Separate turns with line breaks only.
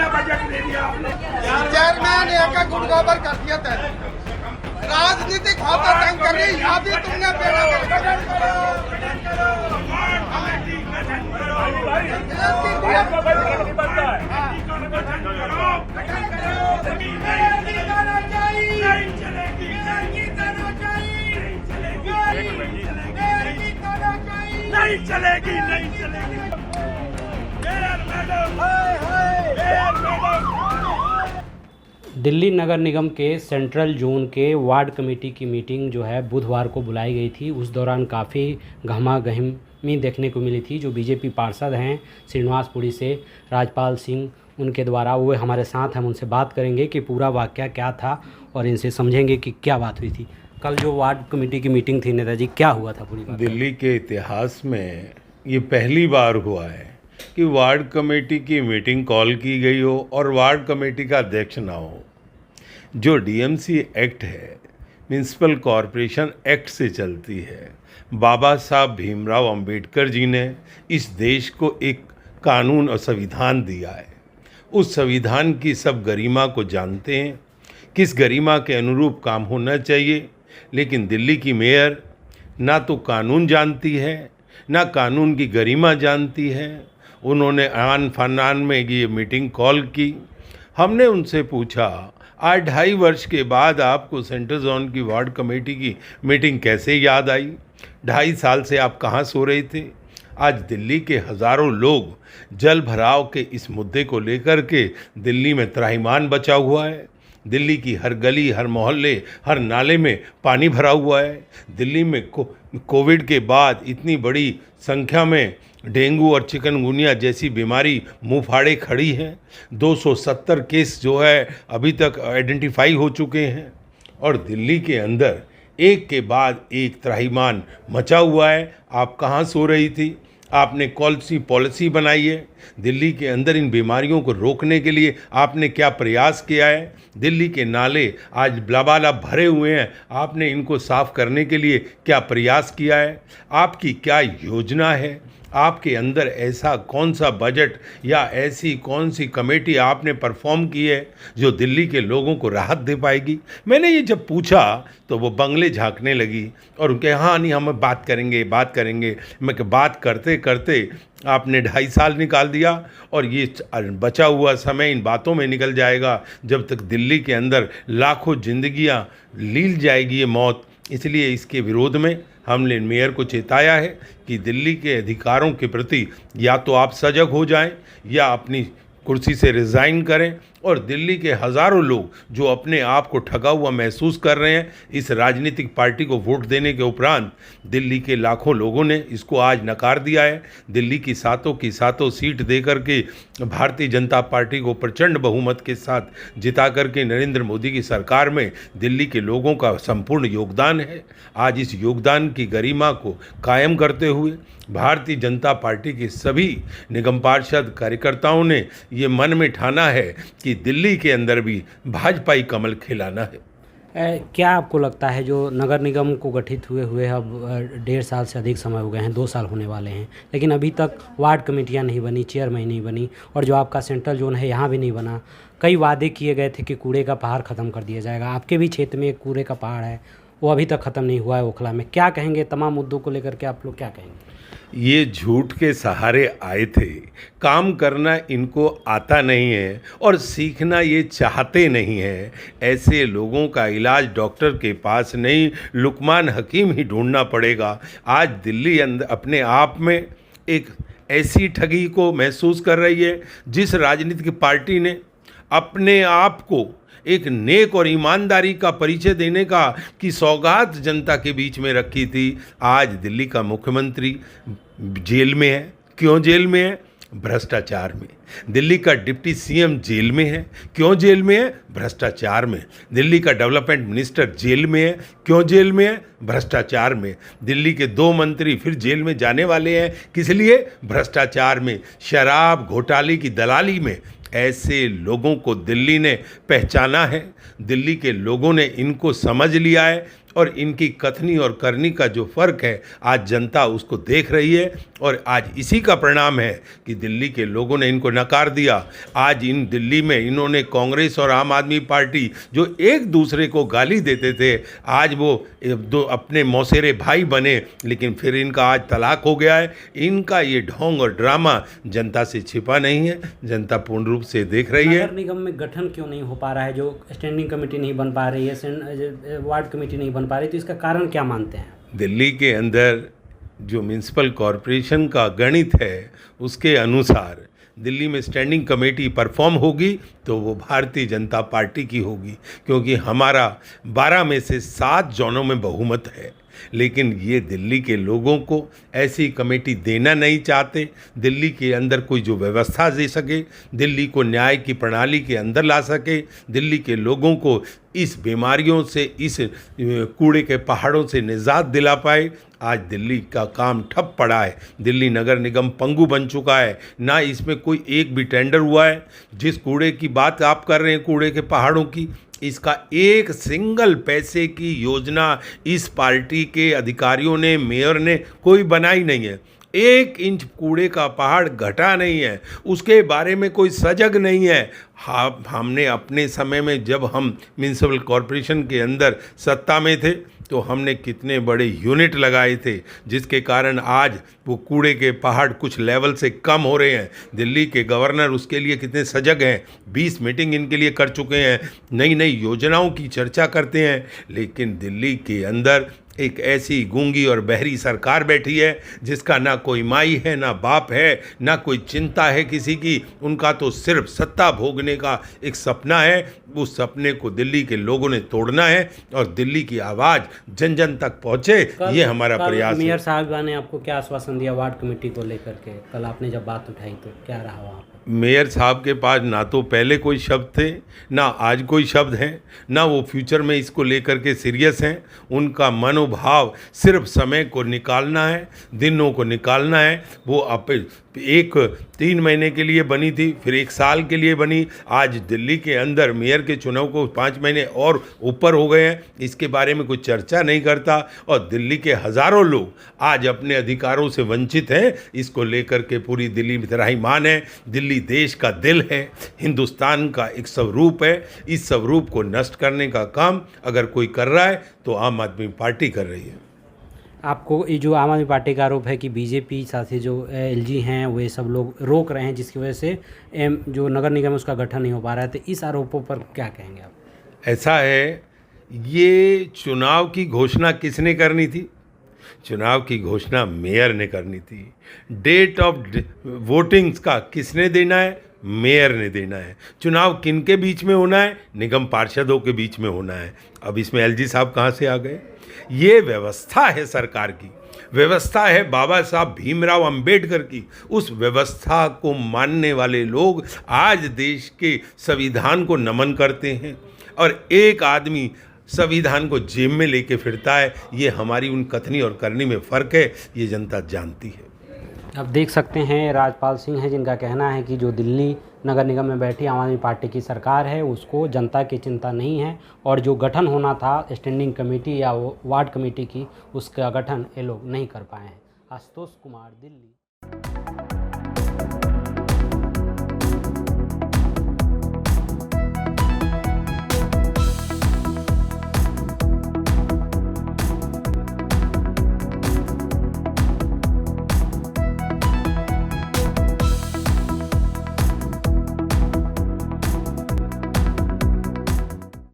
कितना बजट दे दिया आपने?
चेयरमैन एक गुड़गोबर कर दिया था। राजनीतिक खाता तंग कर रही, यहाँ भी तुमने बेड़ा
गठन करो, वार्ड कमेटी गठन करो, नहीं जाना चाहिए, नहीं चलेगी, नहीं जाना चाहिए, नहीं चलेगी, नहीं चलेगी। Mayor madam, mayor madam.
Delhi नगर निगम के सेंट्रल जोन के वार्ड कमेटी की मीटिंग जो है बुधवार को बुलाई गई थी। उस दौरान काफ़ी गहमा-गहमी देखने को मिली थी। जो बीजेपी पार्षद हैं श्रीनिवासपुरी से राजपाल सिंह, उनके द्वारा वो हमारे साथ, हम उनसे बात करेंगे कि पूरा वाक़या क्या था और इनसे समझेंगे कि क्या बात हुई थी। कल जो वार्ड कमेटी की मीटिंग थी नेताजी, क्या हुआ था पूरी बात?
दिल्ली के इतिहास में ये पहली बार हुआ है कि वार्ड कमेटी की मीटिंग कॉल की गई हो और वार्ड कमेटी का अध्यक्ष ना हो। जो डीएमसी एक्ट है, म्यूनसिपल कॉरपोरेशन एक्ट से चलती है। बाबा साहब भीमराव अंबेडकर जी ने इस देश को एक कानून और संविधान दिया है। उस संविधान की सब गरिमा को जानते हैं, किस गरिमा के अनुरूप काम होना चाहिए। लेकिन दिल्ली की मेयर ना तो कानून जानती है, ना कानून की गरिमा जानती है। उन्होंने आन फानान में ये मीटिंग कॉल की। हमने उनसे पूछा, आज 2.5 वर्ष के बाद आपको सेंट्रल जोन की वार्ड कमेटी की मीटिंग कैसे याद आई? 2.5 साल से आप कहाँ सो रहे थे? आज दिल्ली के हज़ारों लोग जल भराव के इस मुद्दे को लेकर के दिल्ली में त्राहिमाम बचा हुआ है। दिल्ली की हर गली, हर मोहल्ले, हर नाले में पानी भरा हुआ है। दिल्ली में कोविड के बाद इतनी बड़ी संख्या में डेंगू और चिकनगुनिया जैसी बीमारी मुँह फाड़े खड़ी है। 270 केस जो है अभी तक आइडेंटिफाई हो चुके हैं और दिल्ली के अंदर एक के बाद एक त्राहिमाम मचा हुआ है। आप कहाँ सो रही थी? आपने कौन सी पॉलिसी बनाई है? दिल्ली के अंदर इन बीमारियों को रोकने के लिए आपने क्या प्रयास किया है? दिल्ली के नाले आज लबालब भरे हुए हैं, आपने इनको साफ करने के लिए क्या प्रयास किया है? आपकी क्या योजना है? आपके अंदर ऐसा कौन सा बजट या ऐसी कौन सी कमेटी आपने परफॉर्म की है जो दिल्ली के लोगों को राहत दे पाएगी? मैंने ये जब पूछा तो वो बंगले झांकने लगी और उनके हाँ नहीं, हम बात करेंगे, बात करेंगे। मैं कि बात करते करते आपने 2.5 साल निकाल दिया और ये बचा हुआ समय इन बातों में निकल जाएगा जब तक दिल्ली के अंदर लाखों जिंदगियां लील जाएगी ये मौत। इसलिए इसके विरोध में हमने मेयर को चेताया है कि दिल्ली के अधिकारों के प्रति या तो आप सजग हो जाएं या अपनी कुर्सी से रिज़ाइन करें। और दिल्ली के हज़ारों लोग जो अपने आप को ठगा हुआ महसूस कर रहे हैं इस राजनीतिक पार्टी को वोट देने के उपरांत, दिल्ली के लाखों लोगों ने इसको आज नकार दिया है। दिल्ली की सातों सीट दे करके भारतीय जनता पार्टी को प्रचंड बहुमत के साथ जिता करके नरेंद्र मोदी की सरकार में दिल्ली के लोगों का संपूर्ण योगदान है। आज इस योगदान की गरिमा को कायम करते हुए भारतीय जनता पार्टी के सभी निगम पार्षद कार्यकर्ताओं ने ये मन में ठाना है कि दिल्ली के अंदर भी भाजपाई कमल खिलाना है।
क्या आपको लगता है जो नगर निगम को गठित हुए अब 1.5 साल से अधिक समय हो गए हैं, 2 साल होने वाले हैं, लेकिन अभी तक वार्ड कमेटियां नहीं बनी, चेयरमैन नहीं बनी और जो आपका सेंट्रल जोन है यहाँ भी नहीं बना। कई वादे किए गए थे कि कूड़े का पहाड़ ख़त्म कर दिया जाएगा। आपके भी क्षेत्र में एक कूड़े का पहाड़ है, वो अभी तक ख़त्म नहीं हुआ है ओखला में। क्या कहेंगे तमाम मुद्दों को लेकर के, आप लोग क्या कहेंगे?
ये झूठ के सहारे आए थे। काम करना इनको आता नहीं है और सीखना ये चाहते नहीं है। ऐसे लोगों का इलाज डॉक्टर के पास नहीं, लुकमान हकीम ही ढूंढना पड़ेगा। आज दिल्ली अंदर अपने आप में एक ऐसी ठगी को महसूस कर रही है जिस राजनीतिक पार्टी ने अपने आप को एक नेक और ईमानदारी का परिचय देने का की सौगात जनता के बीच में रखी थी। आज दिल्ली का मुख्यमंत्री जेल में है। क्यों जेल में है? भ्रष्टाचार में। दिल्ली का डिप्टी सीएम जेल में है। क्यों जेल में है? भ्रष्टाचार में। दिल्ली का डेवलपमेंट मिनिस्टर जेल में है। क्यों जेल में है? भ्रष्टाचार में। दिल्ली के 2 मंत्री फिर जेल में जाने वाले हैं। किस लिए? भ्रष्टाचार में, शराब घोटाले की दलाली में। ऐसे लोगों को दिल्ली ने पहचाना है, दिल्ली के लोगों ने इनको समझ लिया है और इनकी कथनी और करनी का जो फ़र्क है आज जनता उसको देख रही है। और आज इसी का परिणाम है कि दिल्ली के लोगों ने इनको नकार दिया। आज इन दिल्ली में इन्होंने कांग्रेस और आम आदमी पार्टी जो एक दूसरे को गाली देते थे, आज वो दो अपने मौसेरे भाई बने, लेकिन फिर इनका आज तलाक हो गया है। इनका ये ढोंग और ड्रामा जनता से छिपा नहीं है, जनता पूर्ण रूप से देख रही है।
नगर निगम में गठन क्यों नहीं हो पा रहा है? जो स्टैंडिंग कमेटी नहीं बन पा रही है, वार्ड कमेटी नहीं बन पा रही, तो इसका कारण क्या मानते हैं?
दिल्ली के अंदर जो म्यूनसिपल कॉरपोरेशन का गणित है उसके अनुसार दिल्ली में स्टैंडिंग कमेटी परफॉर्म होगी तो वो भारतीय जनता पार्टी की होगी, क्योंकि हमारा 12 में से 7 जोनों में बहुमत है। लेकिन ये दिल्ली के लोगों को ऐसी कमेटी देना नहीं चाहते। दिल्ली के अंदर कोई जो व्यवस्था दे सके, दिल्ली को न्याय की प्रणाली के अंदर ला सके, दिल्ली के लोगों को इस बीमारियों से, इस कूड़े के पहाड़ों से निजात दिला पाए। आज दिल्ली का काम ठप पड़ा है। दिल्ली नगर निगम पंगु बन चुका है, ना इसमें कोई एक भी टेंडर हुआ है। जिस कूड़े की बात आप कर रहे हैं, कूड़े के पहाड़ों की, इसका एक सिंगल पैसे की योजना इस पार्टी के अधिकारियों ने, मेयर ने कोई बनाई नहीं है। 1 इंच कूड़े का पहाड़ घटा नहीं है, उसके बारे में कोई सजग नहीं है। हाँ, हमने अपने समय में जब हम म्यूनसिपल कॉरपोरेशन के अंदर सत्ता में थे तो हमने कितने बड़े यूनिट लगाए थे, जिसके कारण आज वो कूड़े के पहाड़ कुछ लेवल से कम हो रहे हैं। दिल्ली के गवर्नर उसके लिए कितने सजग हैं, 20 मीटिंग इनके लिए कर चुके हैं, नई नई योजनाओं की चर्चा करते हैं। लेकिन दिल्ली के अंदर एक ऐसी गूंगी और बहरी सरकार बैठी है जिसका ना कोई माई है, ना बाप है, ना कोई चिंता है किसी की। उनका तो सिर्फ सत्ता भोगने का एक सपना है। उस सपने को दिल्ली के लोगों ने तोड़ना है और दिल्ली की आवाज़ जन जन तक पहुँचे, ये हमारा प्रयास है।
मेयर साहब ने आपको क्या आश्वासन दिया वार्ड कमेटी को लेकर के? कल आपने जब बात उठाई तो क्या रहा वहाँ पर?
मेयर साहब के पास ना तो पहले कोई शब्द थे, ना आज कोई शब्द हैं, ना वो फ्यूचर में इसको लेकर के सीरियस हैं। उनका मनोभाव सिर्फ समय को निकालना है, दिनों को निकालना है। वो एक 3 महीने के लिए बनी थी, फिर 1 साल के लिए बनी। आज दिल्ली के अंदर मेयर के चुनाव को 5 महीने और ऊपर हो गए हैं, इसके बारे में कोई चर्चा नहीं करता। और दिल्ली के हज़ारों लोग आज अपने अधिकारों से वंचित हैं। इसको लेकर के पूरी दिल्ली में त्राहिमाम है। दिल्ली देश का दिल है, हिंदुस्तान का एक स्वरूप है। इस स्वरूप को नष्ट करने का काम अगर कोई कर रहा है तो आम आदमी पार्टी कर रही है।
आपको ये जो आम आदमी पार्टी का आरोप है कि बीजेपी साथ ही जो एलजी हैं वे सब लोग रोक रहे हैं, जिसकी वजह से जो नगर निगम है उसका गठन नहीं हो पा रहा है, तो इस आरोपों पर क्या कहेंगे आप?
ऐसा है, ये चुनाव की घोषणा किसने करनी थी? चुनाव की घोषणा मेयर ने करनी थी। डेट ऑफ वोटिंग्स का किसने देना है? मेयर ने देना है। चुनाव किन के बीच में होना है? निगम पार्षदों के बीच में होना है। अब इसमें एलजी साहब कहाँ से आ गए? ये व्यवस्था है सरकार की, व्यवस्था है बाबा साहब भीमराव अंबेडकर की। उस व्यवस्था को मानने वाले लोग आज देश के संविधान को नमन करते हैं और एक आदमी संविधान को जेब में लेके फिरता है। ये हमारी उन कथनी और करनी में फ़र्क है, ये जनता जानती है।
अब देख सकते हैं राजपाल सिंह हैं, जिनका कहना है कि जो दिल्ली नगर निगम में बैठी आम आदमी पार्टी की सरकार है उसको जनता की चिंता नहीं है, और जो गठन होना था स्टैंडिंग कमेटी या वार्ड कमेटी की, उसका गठन ये लोग नहीं कर पाए हैं। आशुतोष कुमार, दिल्ली।